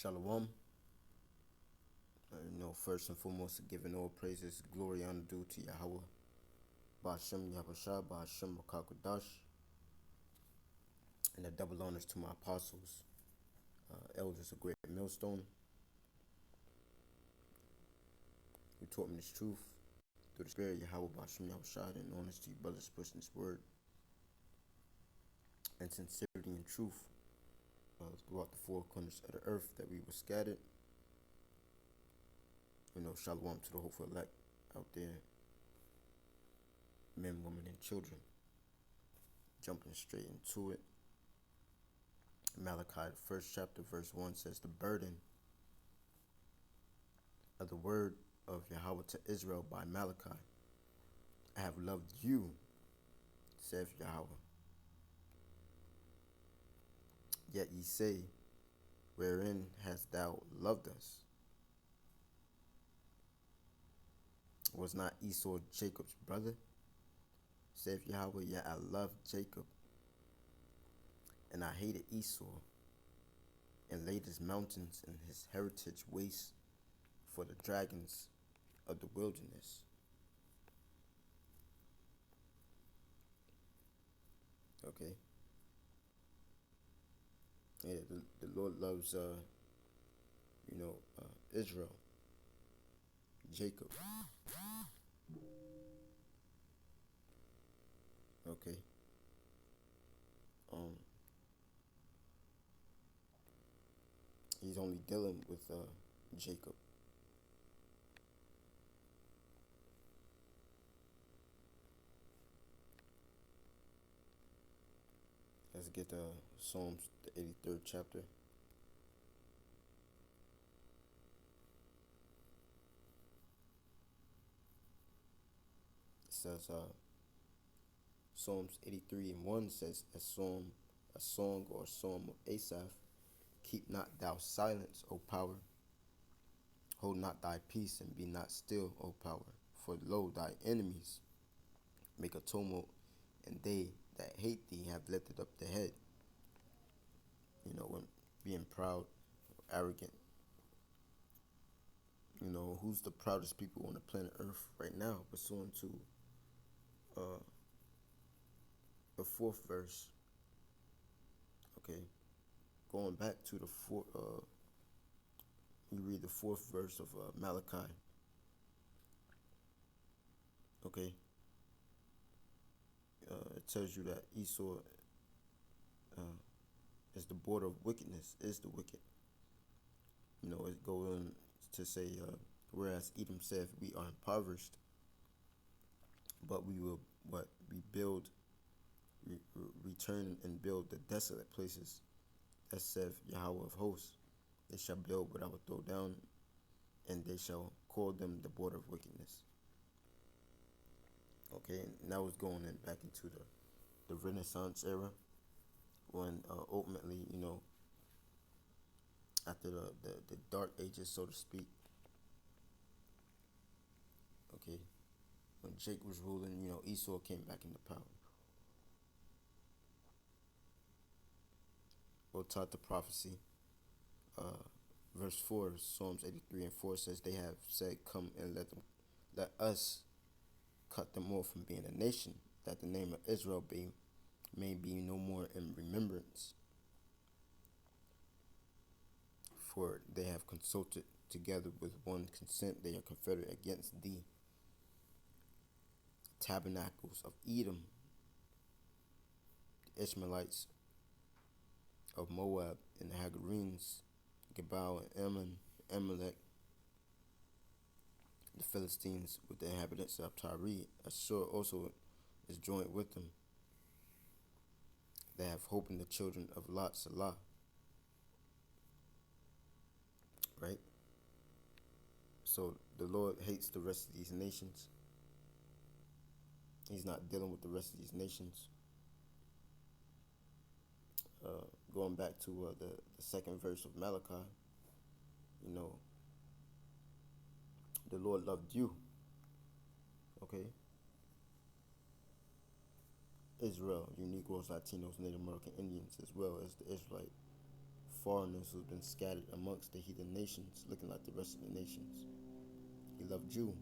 Shalom. First and foremost, giving all praises, glory, honor due to Yahweh, Ba'ashem Yahushua, Ba'ashem Makakodash, and a double honors to my apostles, elders of Great Millstone, who taught me this truth through the Spirit, Yahweh, Ba'ashem Yahushua, and honors to you brothers pushing this word and sincerity and truth throughout the four corners of the earth that we were scattered. Shalom to the hopeful elect out there, men, women, and children. Jumping straight into it. Malachi, the first chapter, verse 1 says, "The burden of the word of Yahweh to Israel by Malachi. I have loved you, saith Yahweh. Yet ye say, wherein hast thou loved us? Was not Esau Jacob's brother? Saith Yahweh, yet I loved Jacob, and I hated Esau, and laid his mountains and his heritage waste for the dragons of the wilderness." Okay. Yeah, the Lord loves, Israel, Jacob. Okay. He's only dealing with Jacob. Let's get Psalms, the 83rd chapter. It says, Psalms 83 and 1 says, a song or a psalm of Asaph. Keep not thou silence, O power. Hold not thy peace, and be not still, O power. For lo, thy enemies make a tumult, and they that hate thee have lifted up the head. When being proud, arrogant. Who's the proudest people on the planet Earth right now? Pursuant to the fourth verse. Okay. Going back to the fourth, you read the fourth verse of Malachi. Okay. It tells you that Esau is the border of wickedness, is the wicked. It goes on to say, whereas Edom saith, we are impoverished, but we will rebuild, return and build the desolate places. That saith Yahweh of hosts. They shall build what I will throw down, and they shall call them the border of wickedness. Okay, and that was going back into the Renaissance era, when ultimately, after the dark ages, so to speak. Okay, when Jake was ruling, Esau came back into power. Or taught the prophecy. Verse 4, Psalms 83 and 4 says, they have said, come and let us cut them off from being a nation, that the name of Israel may be no more in remembrance. For they have consulted together with one consent, they are confederate against thee. Tabernacles of Edom, the Ishmaelites of Moab, and the Hagarenes, Gebal and Ammon, Amalek, the Philistines with the inhabitants of Tyre. Ashur also is joined with them. They have hope in the children of Lot, Salah. Right? So the Lord hates the rest of these nations. He's not dealing with the rest of these nations. Going back to the second verse of Malachi, the Lord loved you. Okay? Israel, you Negroes, Latinos, Native American Indians, as well as the Israelite foreigners who've been scattered amongst the heathen nations, looking like the rest of the nations. He loved you,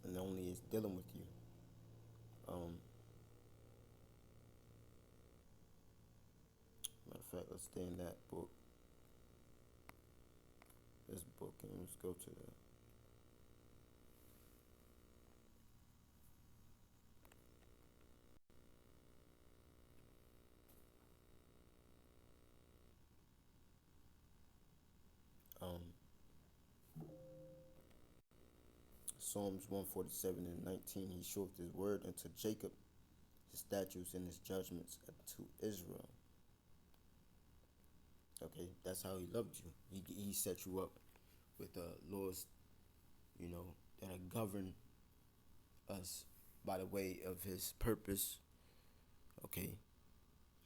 and only is dealing with you. Um, Matter of fact, let's stay in that book. This book, and let's go to that. Um, Psalms 147 and 19. He showed his word unto Jacob, his statutes and his judgments unto Israel. Okay, that's how he loved you. He set you up with laws, that govern us by the way of his purpose. Okay,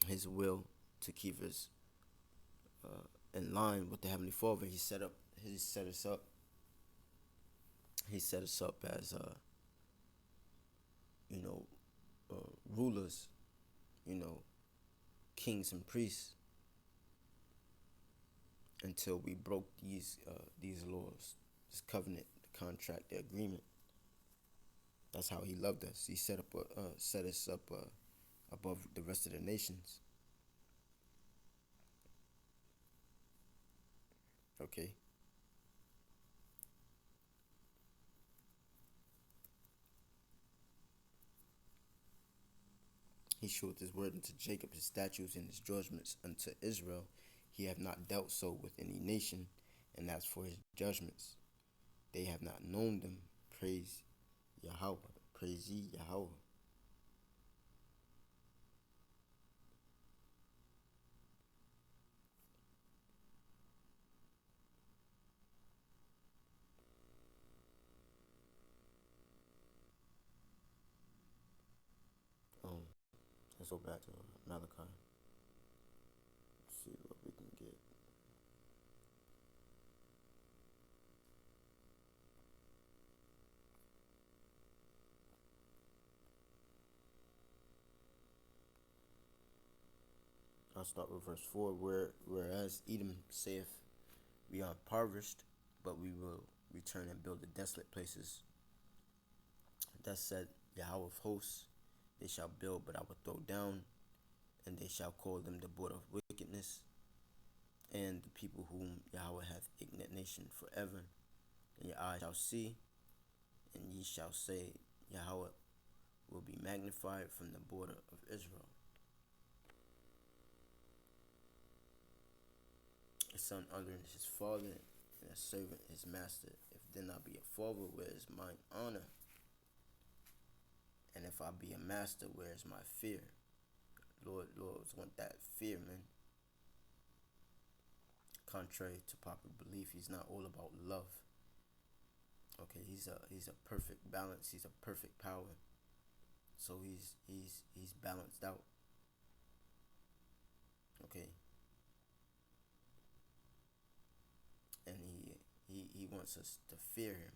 his will to keep us in line with the Heavenly Father. He set us up. He set us up as you know, rulers, kings and priests, until we broke these laws, this covenant, the contract, the agreement. That's how he loved us. He set us up above the rest of the nations. Okay. He showed his word unto Jacob, his statutes and his judgments unto Israel. He hath not dealt so with any nation, and as for his judgments, they have not known them. Praise Yahweh. Praise ye Yahweh. Um, let's go back to Malachi. Let's see what we can get. I'll start with verse 4. Whereas Edom saith, we are impoverished, but we will return and build the desolate places. Thus said Yahweh of hosts, they shall build, but I will throw down, and they shall call them the border of wickedness, and the people whom Yahweh hath indignation forever. And your eyes shall see, and ye shall say, Yahweh will be magnified from the border of Israel. A son honoring his father, and a servant his master. If then I be a father, where is mine honor? And if I be a master, where is my fear? Lords want that fear, man. Contrary to popular belief, he's not all about love. Okay, he's a perfect balance. He's a perfect power. So he's balanced out. Okay. And he wants us to fear him.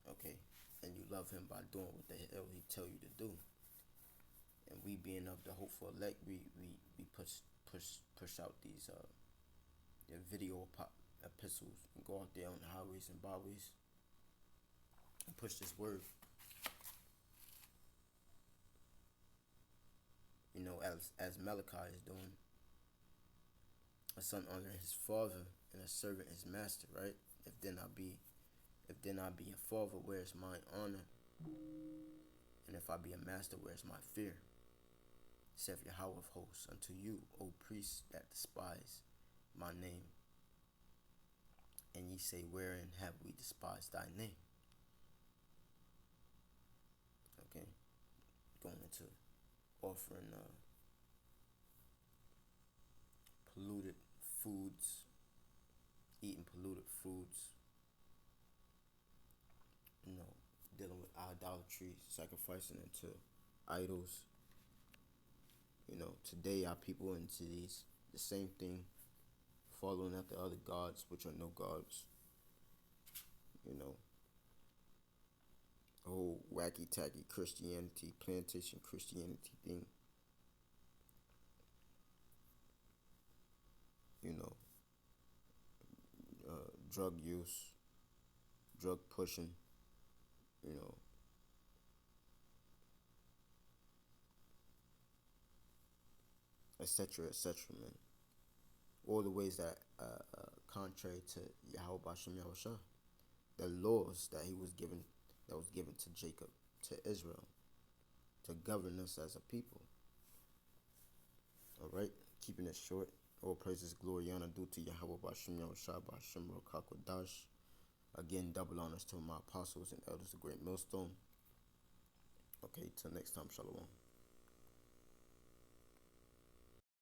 Okay. And you love him by doing what the hell he tell you to do. And we being of the hopeful elect, we push out these video epistles and go out there on the highways and byways and push this word. As Malachi is doing. A son honoring his father, and a servant his master, right? If then I be a father, where is mine honor? And if I be a master, where is my fear? Saith Yahweh of hosts, unto you, O priests that despise my name. And ye say, wherein have we despised thy name? Okay, going into offering polluted foods, eating polluted foods, dealing with idolatry, sacrificing into idols. Today our people into the same thing, following after other gods, which are no gods. Whole wacky tacky Christianity, plantation Christianity thing. you know, drug use, drug pushing, you know, etc., etc., man. All the ways that contrary to Yahweh Bashem Yahusha, the laws that he was given, that was given to Jacob, to Israel, to govern us as a people. All right, keeping it short. All praises, glory, honor due to Yahweh Bashem Yahusha Bashem Rokakodash. Again, double honors to my apostles and elders of Great Millstone. Okay, till next time, Shalom.